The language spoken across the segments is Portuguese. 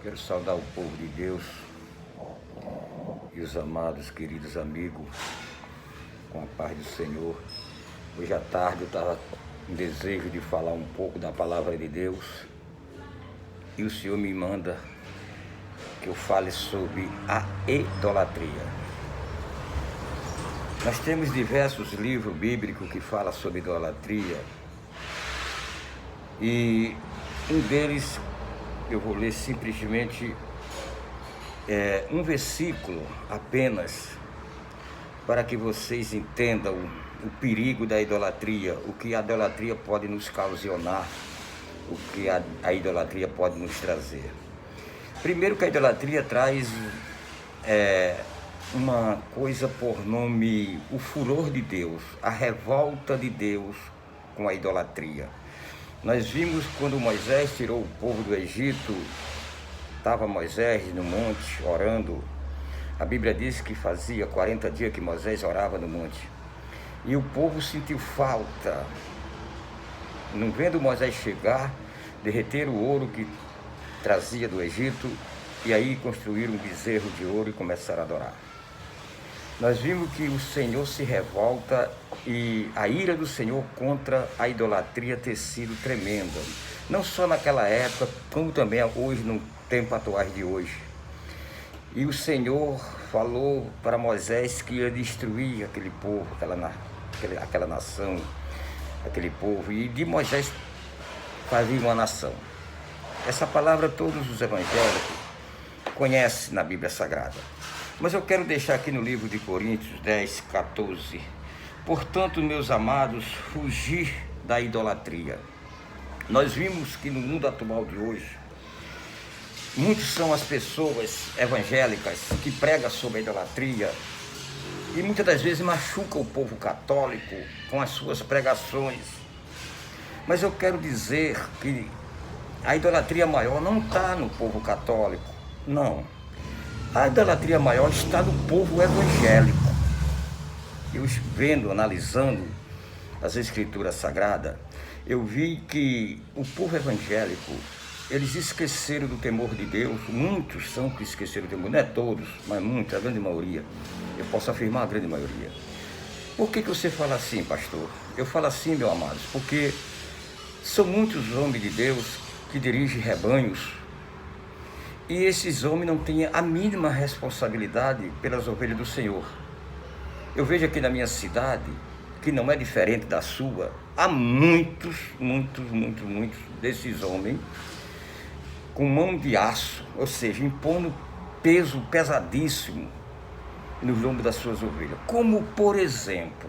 Quero saudar o povo de Deus e os amados, queridos amigos, com a paz do Senhor. Hoje à tarde eu estava com desejo de falar um pouco da palavra de Deus e o Senhor me manda que eu fale sobre a idolatria. Nós temos diversos livros bíblicos que falam sobre idolatria e um deles eu vou ler simplesmente um versículo apenas para que vocês entendam o perigo da idolatria, o que a idolatria pode nos ocasionar, o que a idolatria pode nos trazer. Primeiro que a idolatria traz uma coisa por nome o furor de Deus, a revolta de Deus com a idolatria. Nós vimos quando Moisés tirou o povo do Egito, estava Moisés no monte orando. A Bíblia diz que fazia 40 dias que Moisés orava no monte. E o povo sentiu falta. Não vendo Moisés chegar, derreteram o ouro que trazia do Egito e aí construíram um bezerro de ouro e começaram a adorar. Nós vimos que o Senhor se revolta e a ira do Senhor contra a idolatria ter sido tremenda. Não só naquela época, como também hoje, no tempo atual de hoje. E o Senhor falou para Moisés que ia destruir aquele povo, aquela nação, aquele povo. E de Moisés fazia uma nação. Essa palavra todos os evangélicos conhecem na Bíblia Sagrada. Mas eu quero deixar aqui no livro de Coríntios 10, 14. Portanto, meus amados, fugir da idolatria. Nós vimos que no mundo atual de hoje, muitas são as pessoas evangélicas que pregam sobre a idolatria e muitas das vezes machucam o povo católico com as suas pregações. Mas eu quero dizer que a idolatria maior não está no povo católico, não. A idolatria maior está no povo evangélico. Eu vendo, analisando as escrituras sagradas, eu vi que o povo evangélico, eles esqueceram do temor de Deus. Muitos são que esqueceram do temor, não é todos, mas muitos, a grande maioria. Eu posso afirmar a grande maioria. Por que você fala assim, pastor? Eu falo assim, meus amados, porque são muitos homens de Deus que dirigem rebanhos e esses homens não têm a mínima responsabilidade pelas ovelhas do Senhor. Eu vejo aqui na minha cidade, que não é diferente da sua, há muitos desses homens com mão de aço, ou seja, impondo peso pesadíssimo nos lombos das suas ovelhas. Como, por exemplo,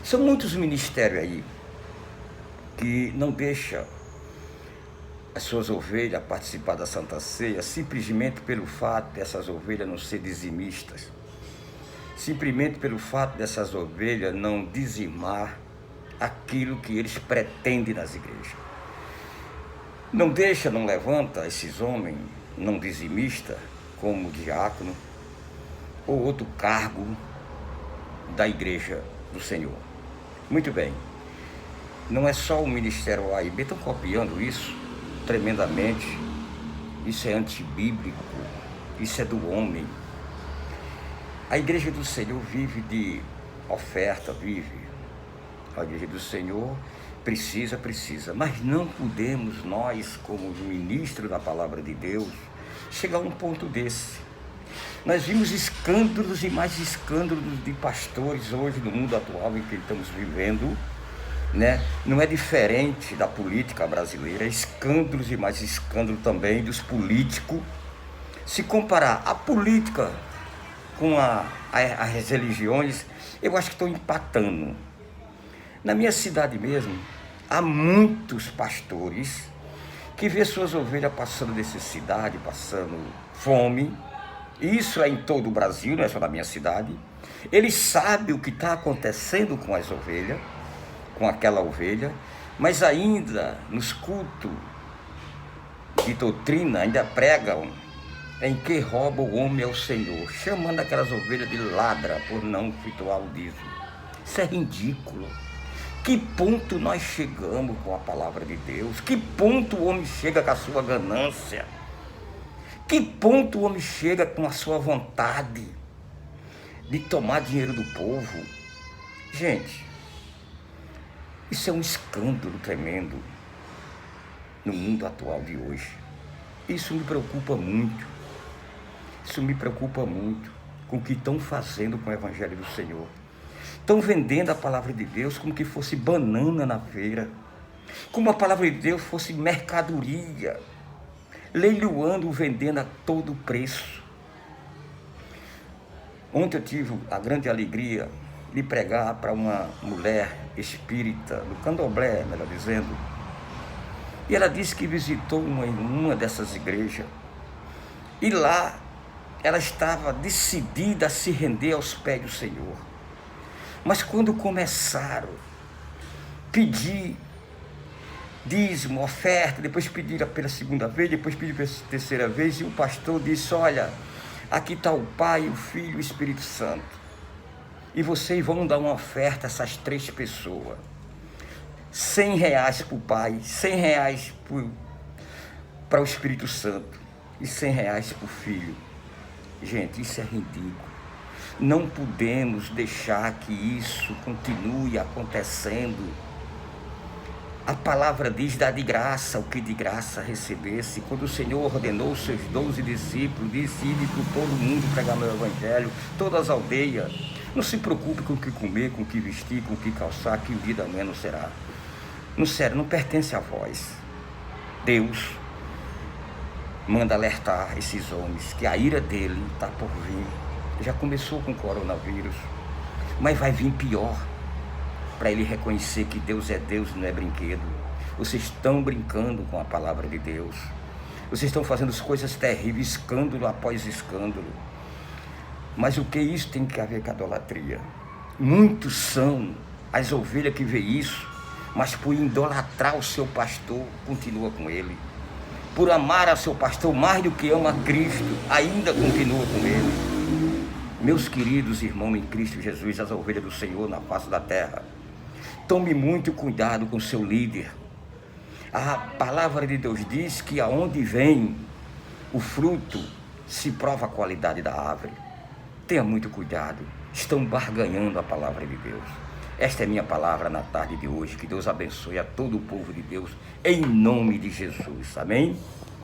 são muitos ministérios aí que não deixam as suas ovelhas participar da Santa Ceia simplesmente pelo fato dessas ovelhas não ser dizimistas, simplesmente pelo fato dessas ovelhas não dizimar aquilo que eles pretendem nas igrejas. Não deixa, não levanta esses homens não dizimistas como diácono ou outro cargo da igreja do Senhor. Muito bem, não é só o ministério A e B, estão copiando isso tremendamente. Isso é antibíblico, isso é do homem. A igreja do Senhor vive de oferta, vive. A igreja do Senhor precisa, mas não podemos nós, como ministros da palavra de Deus, chegar a um ponto desse. Nós vimos escândalos e mais escândalos de pastores hoje no mundo atual em que estamos vivendo, né? Não é diferente da política brasileira, escândalos e mais escândalos também dos políticos. Se comparar a política com as religiões, eu acho que estão empatando. Na minha cidade mesmo, há muitos pastores que vê suas ovelhas passando necessidade, passando fome. Isso é em todo o Brasil, não é só na minha cidade. Eles sabem o que está acontecendo com as ovelhas, com aquela ovelha, mas ainda nos cultos de doutrina ainda pregam em que rouba o homem ao Senhor, chamando aquelas ovelhas de ladra por não efetuar o dízimo. Isso é ridículo. Que ponto nós chegamos com a palavra de Deus? Que ponto o homem chega com a sua ganância? Que ponto o homem chega com a sua vontade de tomar dinheiro do povo? Gente, isso é um escândalo tremendo no mundo atual de hoje. Isso me preocupa muito. Isso me preocupa muito com o que estão fazendo com o Evangelho do Senhor. Estão vendendo a palavra de Deus como que fosse banana na feira, como a palavra de Deus fosse mercadoria, leiloando, vendendo a todo preço. Ontem eu tive a grande alegria de pregar para uma mulher espírita, do candomblé, melhor dizendo, e ela disse que visitou uma dessas igrejas, e lá ela estava decidida a se render aos pés do Senhor. Mas quando começaram a pedir dízimo, oferta, depois pediram pela segunda vez, depois pediram pela terceira vez, e o pastor disse: olha, aqui está o Pai, o Filho e o Espírito Santo, e vocês vão dar uma oferta a essas 3 pessoas, R$100 para o Pai, R$100 para o Espírito Santo e R$100 para o Filho. Gente, isso é ridículo. Não podemos deixar que isso continue acontecendo. A palavra diz: dá de graça o que de graça recebesse. Quando o Senhor ordenou os seus 12 discípulos, disse: ide por todo mundo pregar meu evangelho, todas as aldeias. Não se preocupe com o que comer, com o que vestir, com o que calçar, que vida menos será. No sério, não pertence a vós. Deus manda alertar esses homens que a ira dele está por vir. Já começou com o coronavírus, mas vai vir pior, para ele reconhecer que Deus é Deus, não é brinquedo. Vocês estão brincando com a palavra de Deus. Vocês estão fazendo coisas terríveis, escândalo após escândalo. Mas o que isso tem a ver com a idolatria? Muitos são as ovelhas que vê isso, mas por idolatrar o seu pastor, continua com ele. Por amar a seu pastor mais do que ama a Cristo, ainda continua com ele. Meus queridos irmãos em Cristo Jesus, as ovelhas do Senhor na face da terra, tome muito cuidado com o seu líder. A palavra de Deus diz que aonde vem o fruto, se prova a qualidade da árvore. Tenha muito cuidado, estão barganhando a palavra de Deus. Esta é minha palavra na tarde de hoje. Que Deus abençoe a todo o povo de Deus, em nome de Jesus. Amém?